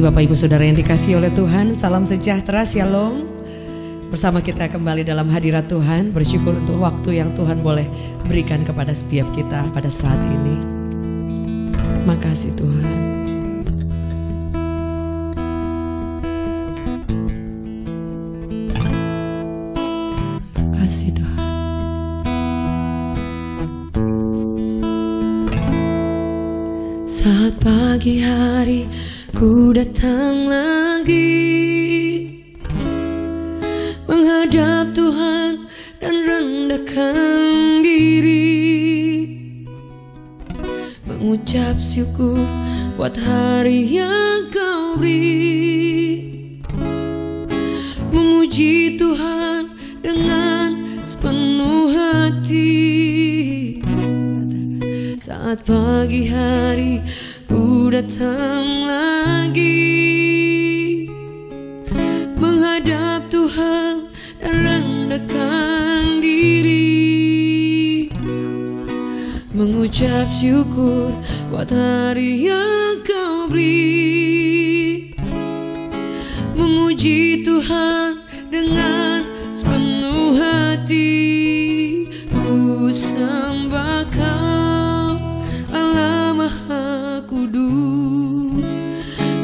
pagi Bapak Ibu Saudara yang dikasihi oleh Tuhan. Salam sejahtera, shalom. Bersama kita kembali dalam hadirat Tuhan. Bersyukur untuk waktu yang Tuhan boleh berikan kepada setiap kita pada saat ini. Makasih Tuhan. Makasih Tuhan. Saat pagi hari ku datang lagi menghadap Tuhan dan rendahkan diri, mengucap syukur buat hari yang Kau beri, memuji Tuhan dengan sepenuh hati. Saat pagi hari ku datang lagi menghadap Tuhan dan rendahkan diri, mengucap syukur buat hari yang Kau beri, memuji Tuhan dengan sepenuh hati. Ku sembah Kau Allah Maha Kudus,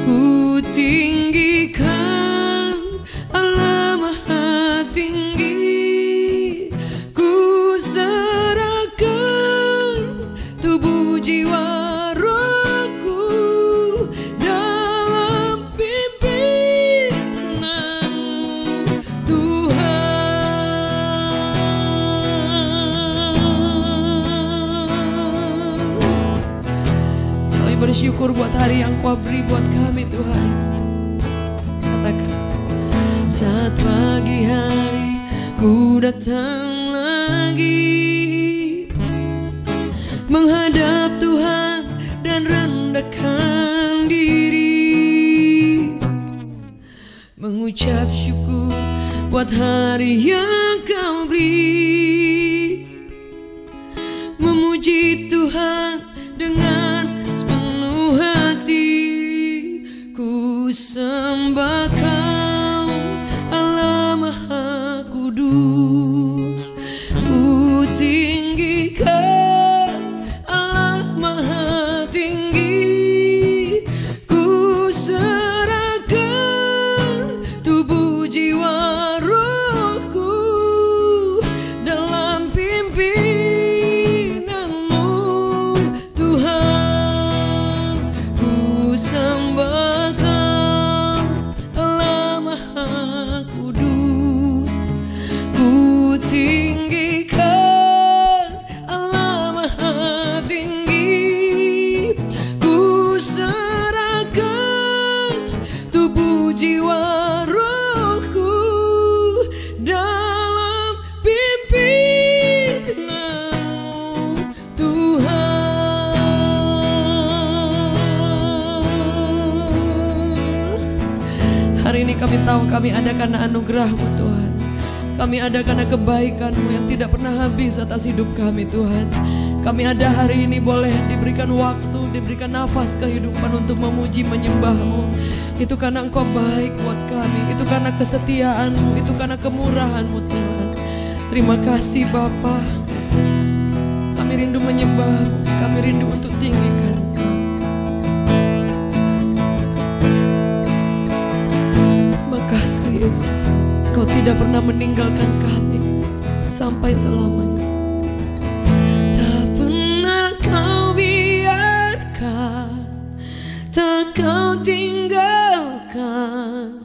ku tinggikan Allah Maha Tinggi, ku serahkan tubuh jiwa rohku dalam pimpinan-Mu Tuhan. Kami bersyukur buat hari yang Kau beri buat kami Tuhan. Katakan, saat pagi hari ku datang lagi menghadap Tuhan dan rendahkan diri, mengucap syukur buat hari yang Kau beri, memuji Tuhan dengan sepenuh hati. Ku sembah Kau Allah Maha Kudus, ku tinggikan Allah Maha Tinggi, ku serahkan tubuh jiwa rohku dalam pimpinan-Mu Tuhan. Ku sembah Kau Allah Maha Kudus, ku tinggikan Allah Maha Tinggi, ku serahkan tubuh jiwa rohku dalam pimpinan-Mu Tuhan. Hari ini kami tahu kami ada karena anugerah-Mu Tuhan. Kami ada karena kebaikan-Mu yang tidak pernah habis atas hidup kami Tuhan. Kami ada hari ini boleh diberikan waktu, diberikan nafas kehidupan untuk memuji menyembah-Mu. Itu karena Engkau baik buat kami, itu karena kesetiaan-Mu, itu karena kemurahan-Mu Tuhan. Terima kasih Bapa. Kami rindu menyembah-Mu, kami rindu untuk tinggikan Engkau. Makasih Yesus, Kau tidak pernah meninggalkan kami sampai selamanya. Tak pernah Kau biarkan, tak Kau tinggalkan.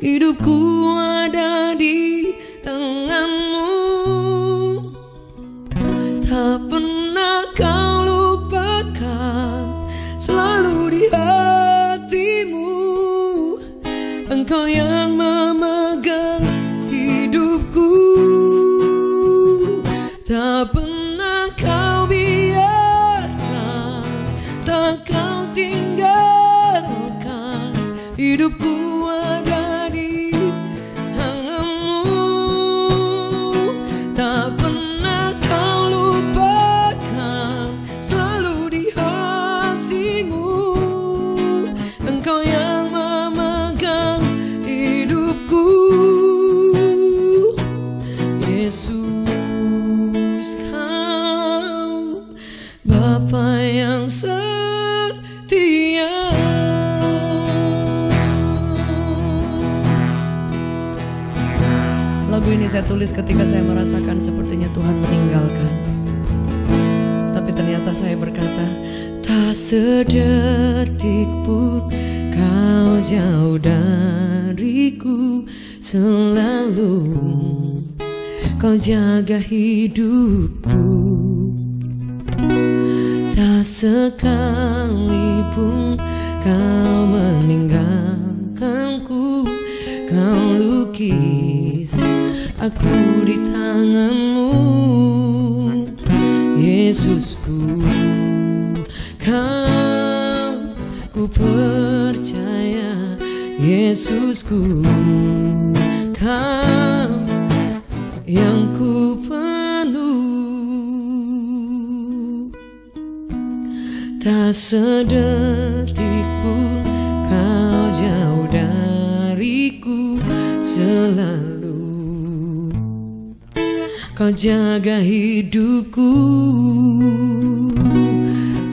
Hidupku ada di tangan-Mu, tak pernah Kau lupakan, selalu di hati-Mu. Engkau yang memegang hidupku, tak pernah Kau biarkan, tak Kau tinggalkan. Hidupku ada di tangan-Mu, tak pernah Kau lupakan, selalu di hati-Mu. Engkau yang lagu ini saya tulis ketika saya merasakan sepertinya Tuhan meninggalkan. Tapi ternyata saya berkata, tak sedetik pun kau jauh dariku, selalu kau jaga hidupku. Tak sekalipun kau meninggalkanku, kau lukis aku di tanganmu. Yesusku, kau ku percaya. Yesusku, kau yang ku penuh. Tak sedetik pun kau jauh dariku, selalu kau jaga hidupku.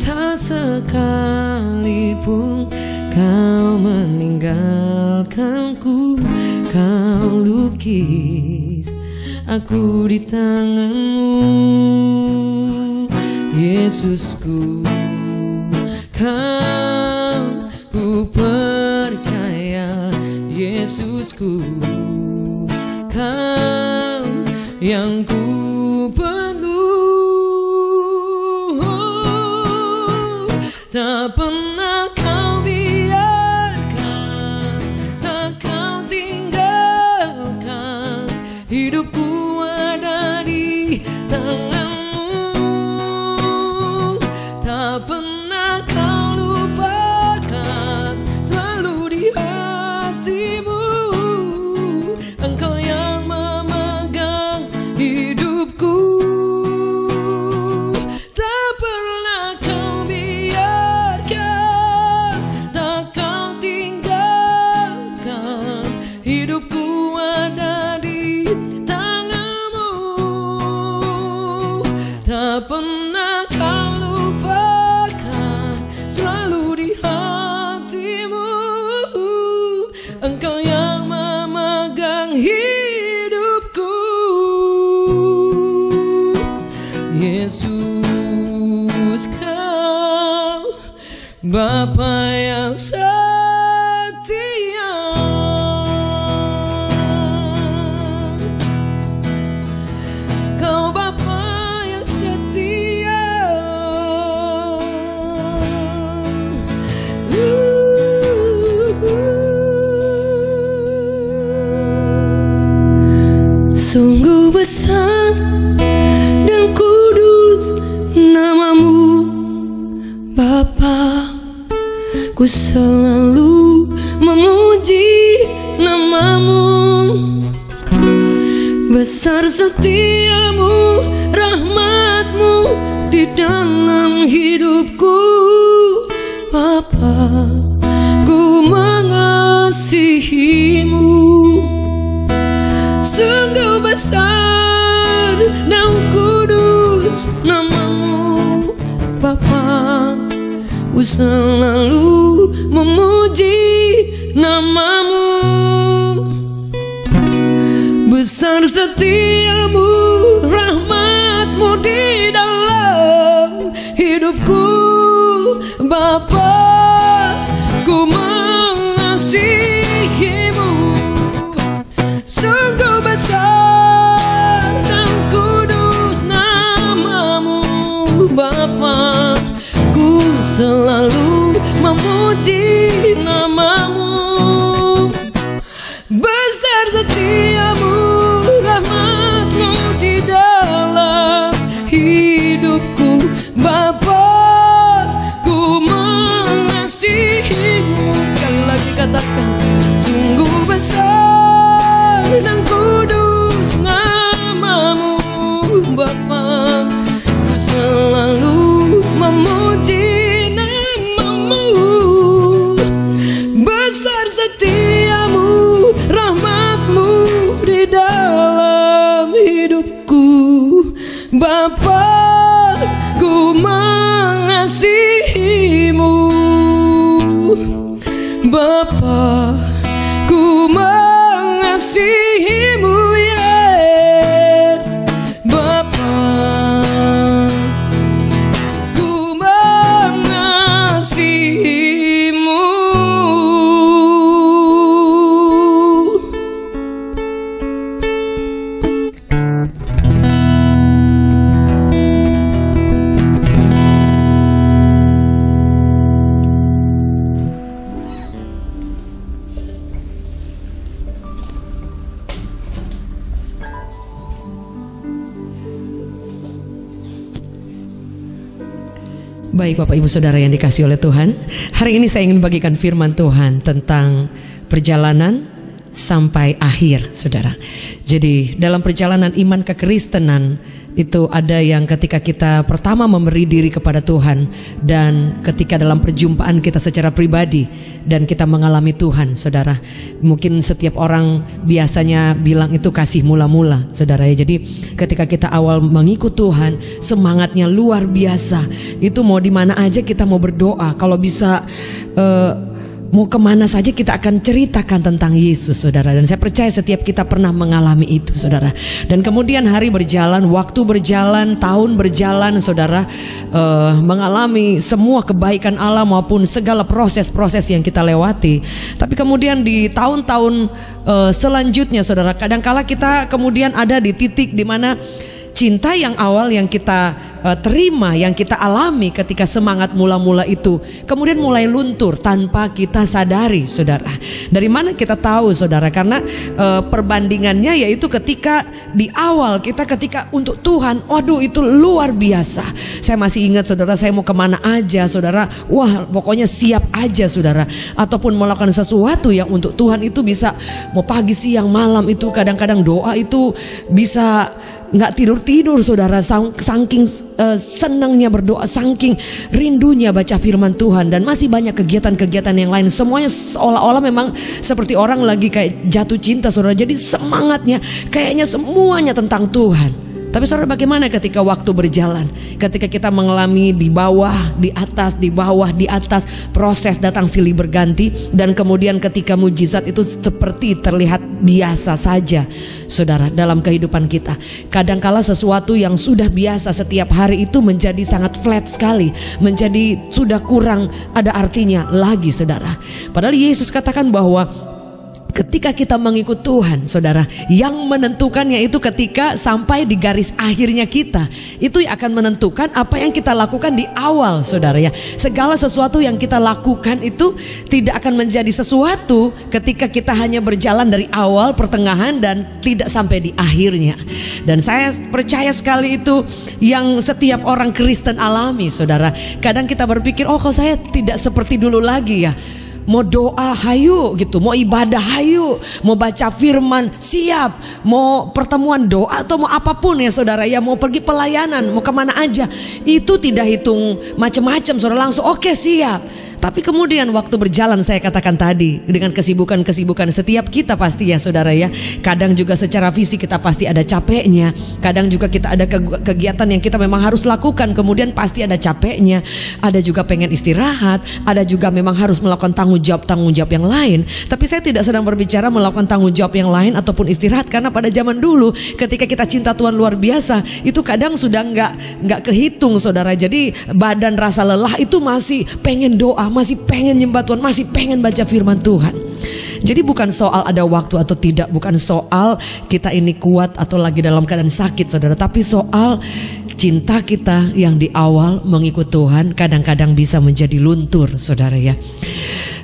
Tak sekalipun kau meninggalkanku, kau lukis aku di tanganmu. Yesusku, kau ku percaya. Yesusku, kau yang ku penuh. Tak pernah kau biarkan, tak kau tinggalkan. Hidupku ada di tanganmu. Tak pernah kau lupakan, selalu di hatimu. Engkau yang memegang hidupku. Tak pernah kau biarkan, tak kau tinggalkan. Hidupku ada di tanganmu. Tak pernah kau lupakan, selalu di hatimu. Engkau yang memegang hidupku. Yesus, kau Bapa yang setia. Kau Bapa yang setia. Sungguh besar dan kudus namamu, Bapa. Ku selalu memuji namamu. Besar setiamu, rahmatmu di dalam hidupku, Bapa. Ku mengasihimu. Sungguh besar dan kudus namamu, Bapa. Ku selalu memuji namamu. Besar setiamu, rahmatmu di dalam hidupku, Bapa. Ku mengasihimu. Sungguh besar dan kudus namamu, Bapa. Ku selalu memuji namamu. Besar setiamu, rahmatmu di dalam hidupku, Bapa. Ku mengasihimu. Sekali lagi katakan, sungguh besar dan kudus namamu, Bapa. Ku selalu memuji namamu. Besar setiamu, rahmatmu di dalam hidupku, Bapa. Ku mengasihimu, Bapa. Ku mengasihimu, Yesus. Baik Bapak Ibu Saudara yang dikasihi oleh Tuhan, hari ini saya ingin bagikan firman Tuhan tentang perjalanan sampai akhir, Saudara. Jadi dalam perjalanan iman kekristenan itu ada yang ketika kita pertama memberi diri kepada Tuhan, dan ketika dalam perjumpaan kita secara pribadi dan kita mengalami Tuhan, Saudara. Mungkin setiap orang biasanya bilang itu kasih mula-mula, Saudara ya. Jadi ketika kita awal mengikut Tuhan, semangatnya luar biasa. Itu mau di mana aja kita mau berdoa, kalau bisa mau kemana saja kita akan ceritakan tentang Yesus, Saudara. Dan saya percaya setiap kita pernah mengalami itu, Saudara. Dan kemudian hari berjalan, waktu berjalan, tahun berjalan, Saudara, mengalami semua kebaikan Allah maupun segala proses-proses yang kita lewati. Tapi kemudian di tahun-tahun selanjutnya, Saudara, kadangkala kita kemudian ada di titik di mana cinta yang awal yang kita terima, yang kita alami ketika semangat mula-mula itu kemudian mulai luntur tanpa kita sadari, Saudara. Dari mana kita tahu, Saudara? Karena perbandingannya yaitu ketika di awal kita ketika untuk Tuhan, waduh itu luar biasa. Saya masih ingat, Saudara, saya mau kemana aja, Saudara, wah pokoknya siap aja, Saudara. Ataupun melakukan sesuatu yang untuk Tuhan itu bisa mau pagi, siang, malam, itu kadang-kadang doa itu bisa nggak tidur-tidur, Saudara, saking senangnya berdoa, saking rindunya baca firman Tuhan. Dan masih banyak kegiatan-kegiatan yang lain. Semuanya seolah-olah memang seperti orang lagi kayak jatuh cinta, Saudara. Jadi semangatnya kayaknya semuanya tentang Tuhan. Tapi Saudara, bagaimana ketika waktu berjalan, ketika kita mengalami di bawah, di atas, di bawah, di atas, proses datang silih berganti, dan kemudian ketika mujizat itu seperti terlihat biasa saja, Saudara, dalam kehidupan kita. Kadangkala sesuatu yang sudah biasa setiap hari itu menjadi sangat flat sekali, menjadi sudah kurang ada artinya lagi, Saudara. Padahal Yesus katakan bahwa ketika kita mengikut Tuhan, Saudara, yang menentukannya itu ketika sampai di garis akhirnya kita, itu yang akan menentukan apa yang kita lakukan di awal, Saudara ya. Segala sesuatu yang kita lakukan itu tidak akan menjadi sesuatu ketika kita hanya berjalan dari awal, pertengahan, dan tidak sampai di akhirnya. Dan saya percaya sekali itu yang setiap orang Kristen alami, Saudara. Kadang kita berpikir, oh kok saya tidak seperti dulu lagi ya. Mau doa hayu gitu, mau ibadah hayu, mau baca firman siap, mau pertemuan doa atau mau apapun ya, Saudara ya, mau pergi pelayanan, mau kemana aja, itu tidak hitung macam-macam, Saudara, langsung oke, siap. Tapi kemudian waktu berjalan, saya katakan tadi, dengan kesibukan-kesibukan setiap kita pasti ya, Saudara ya. Kadang juga secara fisik kita pasti ada capeknya. Kadang juga kita ada kegiatan yang kita memang harus lakukan, kemudian pasti ada capeknya. Ada juga pengen istirahat, ada juga memang harus melakukan tanggung jawab yang lain. Tapi saya tidak sedang berbicara melakukan tanggung jawab yang lain ataupun istirahat, karena pada zaman dulu ketika kita cinta Tuhan luar biasa, itu kadang sudah nggak kehitung, Saudara. Jadi badan rasa lelah itu masih pengen doa, masih pengen nyembah Tuhan, masih pengen baca firman Tuhan. Jadi bukan soal ada waktu atau tidak, bukan soal kita ini kuat atau lagi dalam keadaan sakit, Saudara, tapi soal cinta kita yang di awal mengikut Tuhan kadang-kadang bisa menjadi luntur, Saudara ya.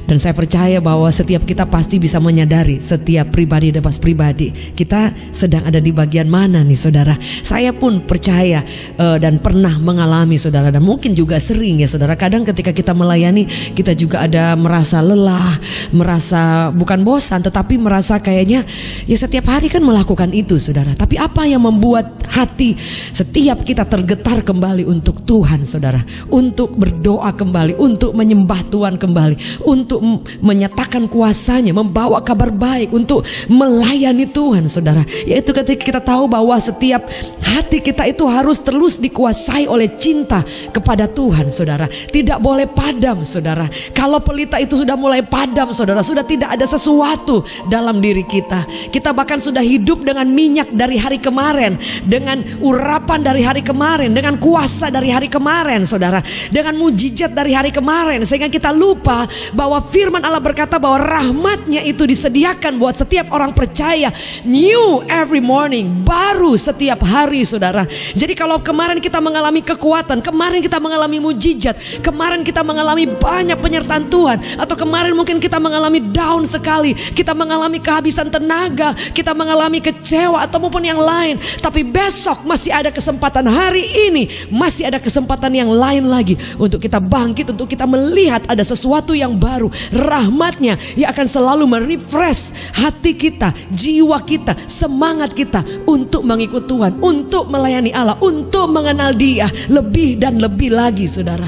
Dan saya percaya bahwa setiap kita pasti bisa menyadari, setiap pribadi bebas pribadi, kita sedang ada di bagian mana nih, Saudara. Saya pun percaya dan pernah mengalami, Saudara, dan mungkin juga sering ya, Saudara. Kadang ketika kita melayani, kita juga ada merasa lelah, merasa bukan bosan, tetapi merasa kayaknya ya setiap hari kan melakukan itu, Saudara. Tapi apa yang membuat hati setiap kita tergetar kembali untuk Tuhan, Saudara, untuk berdoa kembali, untuk menyembah Tuhan kembali, untuk menyatakan kuasanya, membawa kabar baik, untuk melayani Tuhan, Saudara. Yaitu ketika kita tahu bahwa setiap hati kita itu harus terus dikuasai oleh cinta kepada Tuhan, Saudara. Tidak boleh padam, Saudara. Kalau pelita itu sudah mulai padam, Saudara, sudah tidak ada sesuatu dalam diri kita. Kita bahkan sudah hidup dengan minyak dari hari kemarin, dengan urapan dari hari kemarin, dengan kuasa dari hari kemarin, Saudara, dengan mujizat dari hari kemarin, sehingga kita lupa bahwa bahwa firman Allah berkata bahwa rahmatnya itu disediakan buat setiap orang percaya, new every morning, baru setiap hari, saudara. Jadi kalau kemarin kita mengalami kekuatan, kemarin kita mengalami mujizat, kemarin kita mengalami banyak penyertaan Tuhan, atau kemarin mungkin kita mengalami down sekali, kita mengalami kehabisan tenaga, kita mengalami kecewa atau maupun yang lain, tapi besok masih ada kesempatan, hari ini masih ada kesempatan yang lain lagi untuk kita bangkit, untuk kita melihat ada sesuatu yang baru. Rahmatnya yang akan selalu merefresh hati kita, jiwa kita, semangat kita untuk mengikut Tuhan, untuk melayani Allah, untuk mengenal Dia lebih dan lebih lagi, saudara.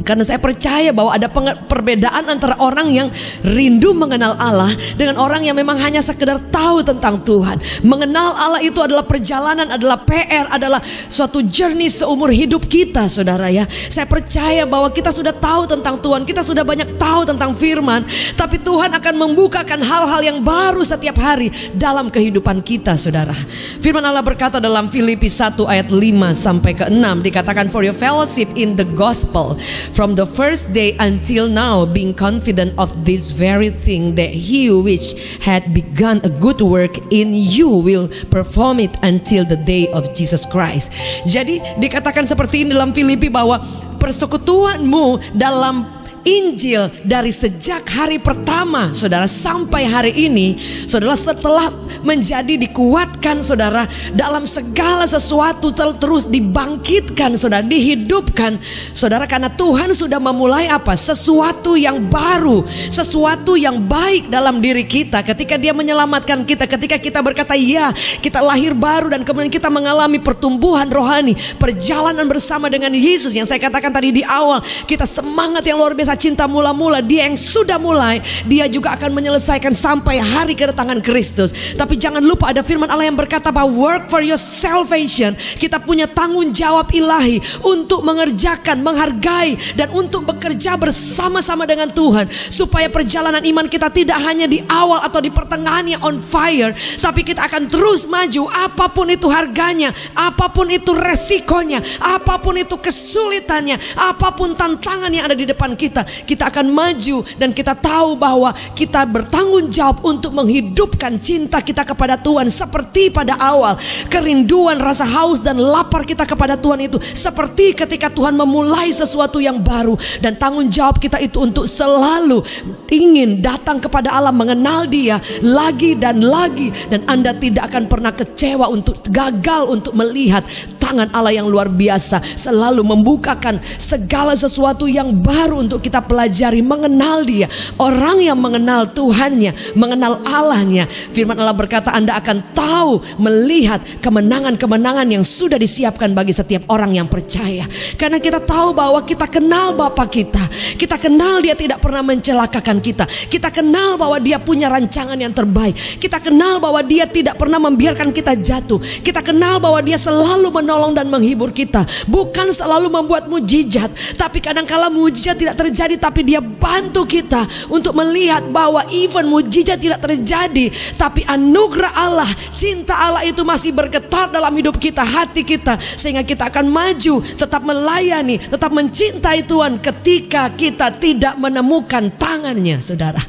Karena saya percaya bahwa ada perbedaan antara orang yang rindu mengenal Allah dengan orang yang memang hanya sekedar tahu tentang Tuhan. Mengenal Allah itu adalah perjalanan, adalah PR, adalah suatu journey seumur hidup kita, saudara ya. Saya percaya bahwa kita sudah tahu tentang Tuhan, kita sudah banyak tahu tentang firman, tapi Tuhan akan membukakan hal-hal yang baru setiap hari dalam kehidupan kita, saudara. Firman Allah berkata dalam Filipi 1 ayat 5 sampai ke 6, dikatakan, for your fellowship in the gospel from the first day until now, being confident of this very thing, that he which had begun a good work in you will perform it until the day of Jesus Christ. Jadi dikatakan seperti ini dalam Filipi, bahwa persekutuanmu dalam Injil dari sejak hari pertama, saudara, sampai hari ini, saudara, setelah menjadi dikuatkan, saudara, dalam segala sesuatu terus dibangkitkan, saudara, dihidupkan, saudara, karena Tuhan sudah memulai apa? Sesuatu yang baru, sesuatu yang baik dalam diri kita. Ketika Dia menyelamatkan kita, ketika kita berkata ya, kita lahir baru, dan kemudian kita mengalami pertumbuhan rohani, perjalanan bersama dengan Yesus. Yang saya katakan tadi di awal, kita semangat yang luar biasa, cinta mula-mula. Dia yang sudah mulai, Dia juga akan menyelesaikan sampai hari kedatangan Kristus. Tapi jangan lupa ada firman Allah yang berkata bahwa work for your salvation. Kita punya tanggung jawab ilahi untuk mengerjakan, menghargai, dan untuk bekerja bersama-sama dengan Tuhan, supaya perjalanan iman kita tidak hanya di awal atau di pertengahannya on fire, tapi kita akan terus maju apapun itu harganya, apapun itu resikonya, apapun itu kesulitannya, apapun tantangan yang ada di depan kita. Kita akan maju, dan kita tahu bahwa kita bertanggung jawab untuk menghidupkan cinta kita kepada Tuhan seperti pada awal. Kerinduan, rasa haus dan lapar kita kepada Tuhan itu seperti ketika Tuhan memulai sesuatu yang baru. Dan tanggung jawab kita itu untuk selalu ingin datang kepada Allah, mengenal Dia lagi dan lagi. Dan Anda tidak akan pernah kecewa untuk gagal untuk melihat tangan Allah yang luar biasa, selalu membukakan segala sesuatu yang baru untuk kita pelajari, mengenal Dia. Orang yang mengenal Tuhannya, mengenal Allahnya, firman Allah berkata, Anda akan tahu, melihat kemenangan-kemenangan yang sudah disiapkan bagi setiap orang yang percaya. Karena kita tahu bahwa kita kenal Bapa kita, kita kenal Dia tidak pernah mencelakakan kita, kita kenal bahwa Dia punya rancangan yang terbaik, kita kenal bahwa Dia tidak pernah membiarkan kita jatuh, kita kenal bahwa Dia selalu menolong dan menghibur kita, bukan selalu membuat mujizat, tapi kadang-kala mujizat tidak terjadi, tapi Dia bantu kita untuk melihat bahwa even mujizat tidak terjadi, tapi anugerah Allah, cinta Allah itu masih bergetar dalam hidup kita, hati kita, sehingga kita akan maju, tetap melayani, tetap mencintai Tuhan ketika kita tidak menemukan tangannya, saudara.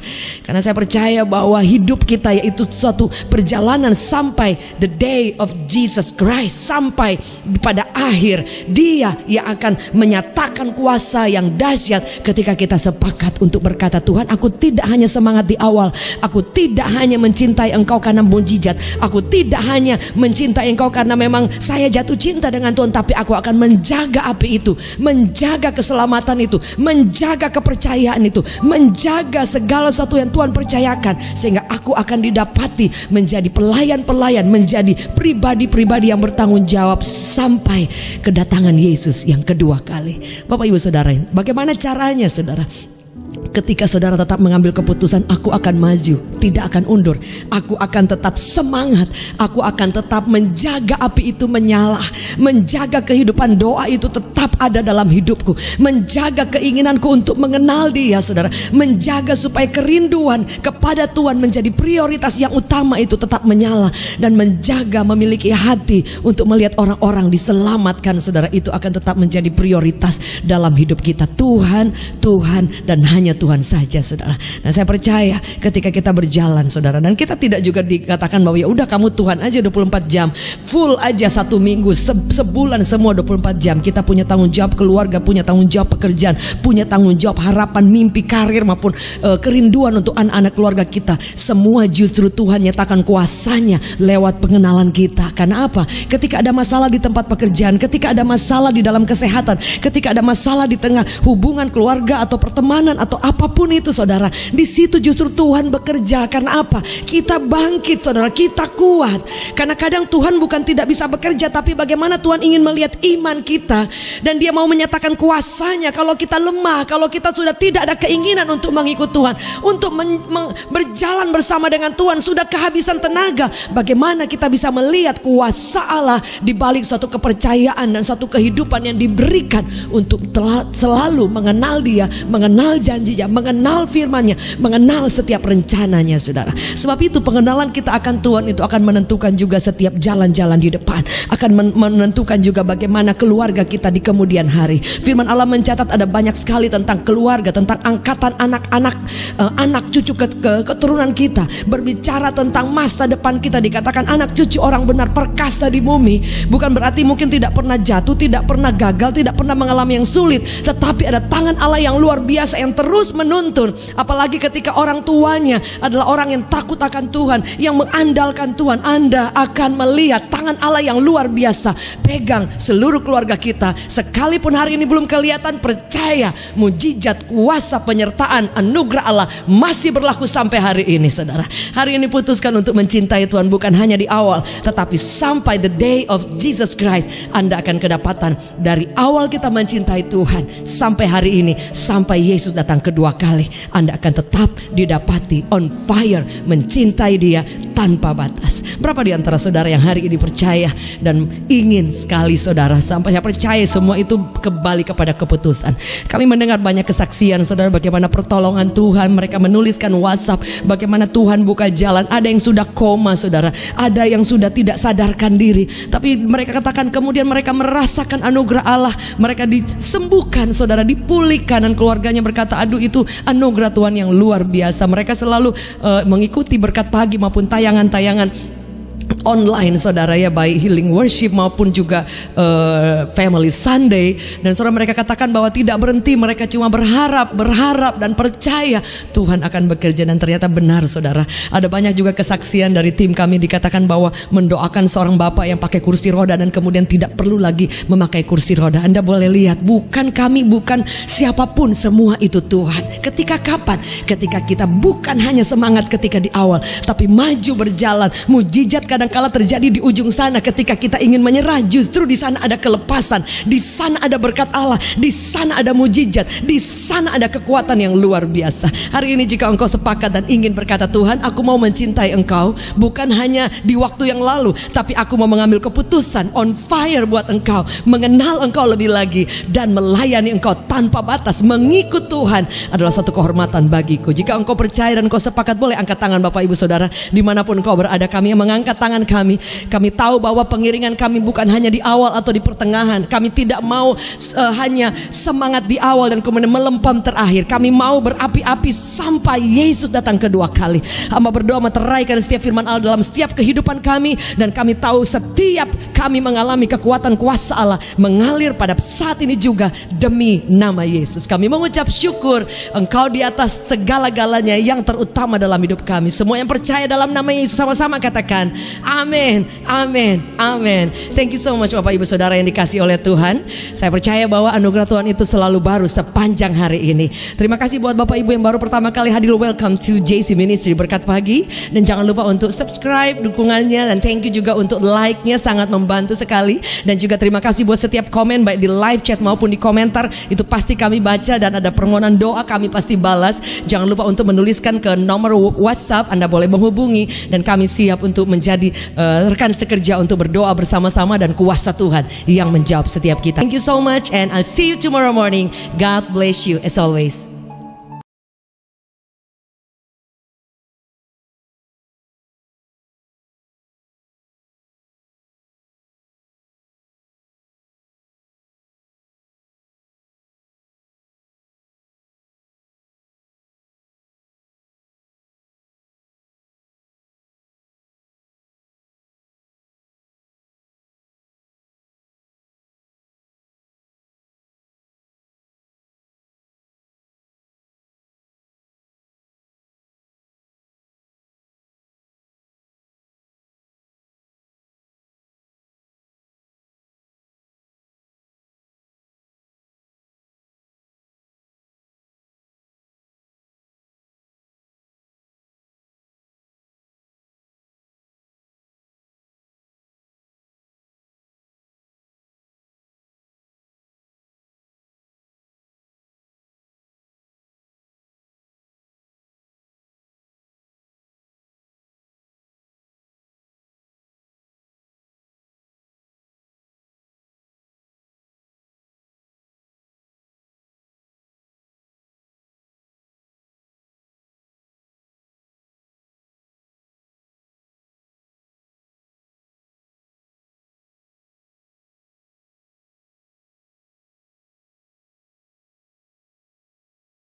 Karena saya percaya bahwa hidup kita yaitu suatu perjalanan sampai the day of Jesus Christ, sampai pada akhir Dia yang akan menyatakan kuasa yang dahsyat ketika kita sepakat untuk berkata, Tuhan, aku tidak hanya semangat di awal, aku tidak hanya mencintai Engkau karena mujizat, aku tidak hanya mencintai Engkau karena memang saya jatuh cinta dengan Tuhan, tapi aku akan menjaga api itu, menjaga keselamatan itu, menjaga kepercayaan itu, menjaga segala sesuatu yang Tuhan percayakan, sehingga aku akan didapati menjadi pelayan-pelayan, menjadi pribadi-pribadi yang bertanggung jawab sampai kedatangan Yesus yang kedua kali. Bapak Ibu Saudara, bagaimana caranya, saudara? Ketika saudara tetap mengambil keputusan, aku akan maju, tidak akan undur, aku akan tetap semangat, aku akan tetap menjaga api itu menyala, menjaga kehidupan doa itu tetap ada dalam hidupku, menjaga keinginanku untuk mengenal Dia, saudara, menjaga supaya kerinduan kepada Tuhan menjadi prioritas yang utama itu tetap menyala, dan menjaga memiliki hati untuk melihat orang-orang diselamatkan, saudara, itu akan tetap menjadi prioritas dalam hidup kita. Tuhan, Tuhan, dan hanya Tuhan saja, saudara. Dan saya percaya ketika kita berjalan, saudara, dan kita tidak juga dikatakan bahwa ya udah kamu Tuhan aja 24 jam, full aja 1 minggu, sebulan semua 24 jam. Kita punya tanggung jawab keluarga, punya tanggung jawab pekerjaan, punya tanggung jawab harapan, mimpi, karir maupun kerinduan untuk anak-anak keluarga kita. Semua justru Tuhan nyatakan kuasanya lewat pengenalan kita. Karena apa? Ketika ada masalah di tempat pekerjaan, ketika ada masalah di dalam kesehatan, ketika ada masalah di tengah hubungan keluarga atau pertemanan atau apapun itu, saudara, di situ justru Tuhan bekerja. Karena apa? Kita bangkit, saudara, kita kuat. Karena kadang Tuhan bukan tidak bisa bekerja, tapi bagaimana Tuhan ingin melihat iman kita, dan Dia mau menyatakan kuasanya. Kalau kita lemah, kalau kita sudah tidak ada keinginan untuk mengikut Tuhan, untuk berjalan bersama dengan Tuhan, sudah kehabisan tenaga, bagaimana kita bisa melihat kuasa Allah di balik suatu kepercayaan dan suatu kehidupan yang diberikan untuk selalu mengenal Dia, mengenal janji-Nya, mengenal firman-Nya, mengenal setiap rencananya, saudara. Sebab itu pengenalan kita akan Tuhan itu akan menentukan juga setiap jalan-jalan di depan, akan menentukan juga bagaimana keluarga kita di kemudian hari. Firman Allah mencatat ada banyak sekali tentang keluarga, tentang angkatan anak-anak, anak cucu keturunan kita, berbicara tentang masa depan kita. Dikatakan anak cucu orang benar perkasa di bumi. Bukan berarti mungkin tidak pernah jatuh, tidak pernah gagal, tidak pernah mengalami yang sulit, tetapi ada tangan Allah yang luar biasa yang terus menuntun. Apalagi ketika orang tuanya adalah orang yang takut akan Tuhan, yang mengandalkan Tuhan, Anda akan melihat tangan Allah yang luar biasa pegang seluruh keluarga kita. Sekalipun hari ini belum kelihatan, percaya mujizat, kuasa, penyertaan, anugerah Allah masih berlaku sampai hari ini, saudara. Hari ini putuskan untuk mencintai Tuhan, bukan hanya di awal, tetapi sampai the day of Jesus Christ. Anda akan kedapatan dari awal kita mencintai Tuhan sampai hari ini, sampai Yesus datang kedua kali, Anda akan tetap didapati on fire, mencintai Dia tanpa batas. Berapa di antara saudara yang hari ini percaya dan ingin sekali, saudara, sampai saya percaya semua itu kembali kepada keputusan. Kami mendengar banyak kesaksian, saudara, bagaimana pertolongan Tuhan. Mereka menuliskan WhatsApp bagaimana Tuhan buka jalan. Ada yang sudah koma, saudara, ada yang sudah tidak sadarkan diri, tapi mereka katakan kemudian mereka merasakan anugerah Allah. Mereka disembuhkan, saudara, dipulihkan, dan keluarganya berkata, aduh, itu anugerah Tuhan yang luar biasa. Mereka selalu mengikuti berkat pagi maupun tayangan-tayangan online, saudara, ya, baik healing worship maupun juga family Sunday. Dan saudara, mereka katakan bahwa tidak berhenti, mereka cuma berharap dan percaya Tuhan akan bekerja. Dan ternyata benar, saudara. Ada banyak juga kesaksian dari tim kami, dikatakan bahwa mendoakan seorang bapak yang pakai kursi roda dan kemudian tidak perlu lagi memakai kursi roda. Anda boleh lihat, bukan kami, bukan siapapun, semua itu Tuhan. Ketika kapan? Ketika kita bukan hanya semangat ketika di awal, tapi maju berjalan. Mujizat kadangkala terjadi di ujung sana. Ketika kita ingin menyerah, justru di sana ada kelepasan, di sana ada berkat Allah, di sana ada mujizat, di sana ada kekuatan yang luar biasa. Hari ini jika engkau sepakat dan ingin berkata, Tuhan, aku mau mencintai Engkau, bukan hanya di waktu yang lalu, tapi aku mau mengambil keputusan on fire buat Engkau, mengenal Engkau lebih lagi, dan melayani Engkau tanpa batas. Mengikut Tuhan adalah satu kehormatan bagiku. Jika engkau percaya dan engkau sepakat, boleh angkat tangan, Bapak Ibu Saudara, dimanapun engkau berada. Kami yang mengangkat tangan kami. Kami tahu bahwa pengiringan kami bukan hanya di awal atau di pertengahan. Kami tidak mau hanya semangat di awal dan kemudian melempam terakhir. Kami mau berapi-api sampai Yesus datang kedua kali. Hamba berdoa meteraikan setiap firman Allah dalam setiap kehidupan kami, dan kami tahu setiap kami mengalami kekuatan kuasa Allah mengalir pada saat ini juga demi nama Yesus. Kami mengucap syukur, Engkau di atas segala-galanya, yang terutama dalam hidup kami. Semua yang percaya dalam nama Yesus sama-sama katakan amin, amin, amin. Thank you so much, Bapak Ibu Saudara yang dikasihi oleh Tuhan. Saya percaya bahwa anugerah Tuhan itu selalu baru sepanjang hari ini. Terima kasih buat Bapak Ibu yang baru pertama kali hadir. Welcome to JC Ministry Berkat Pagi. Dan jangan lupa untuk subscribe, dukungannya, dan thank you juga untuk like-nya, sangat membantu sekali. Dan juga terima kasih buat setiap komen, baik di live chat maupun di komentar. Itu pasti kami baca, dan ada permohonan doa kami pasti balas. Jangan lupa untuk menuliskan ke nomor WhatsApp, Anda boleh menghubungi, dan kami siap untuk menjadi rekan sekerja untuk berdoa bersama-sama, dan kuasa Tuhan yang menjawab setiap kita. Thank you so much, and I'll see you tomorrow morning. God bless you as always.